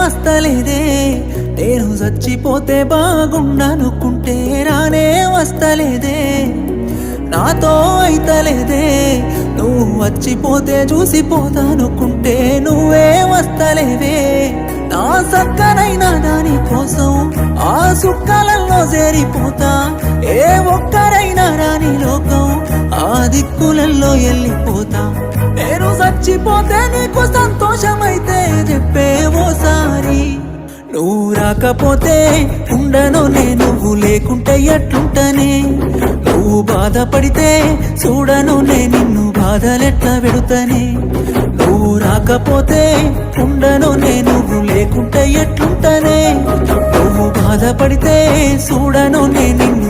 వస్తలేదే నేను చచ్చిపోతే బాగుండనుకుంటే రానే వస్తలేదే నాతో అయితలేదే నువ్వు వచ్చిపోతే చూసిపోతానుకుంటే నువ్వే వస్తలేవే నా సక్కనైనా దాని కోసం ఆ సుక్కలలో చేరిపోతా ఏ ఒక్కరైనా రాని లోకం ఆ దిక్కులలో వెళ్ళిపోతా నేను చచ్చిపోతే నీకు సంతోషమైతే చెప్పే ఓసారి నువ్వు రాకపోతే ఉండను నువ్వు లేకుంటే ఎట్లుంటనే నువ్వు బాధపడితే చూడను నిన్ను బాధలెట్లా పెడుతనే నువ్వు రాకపోతే ఉండను నువ్వు లేకుంటే ఎట్లుంటనే నువ్వు బాధపడితే చూడను నిన్ను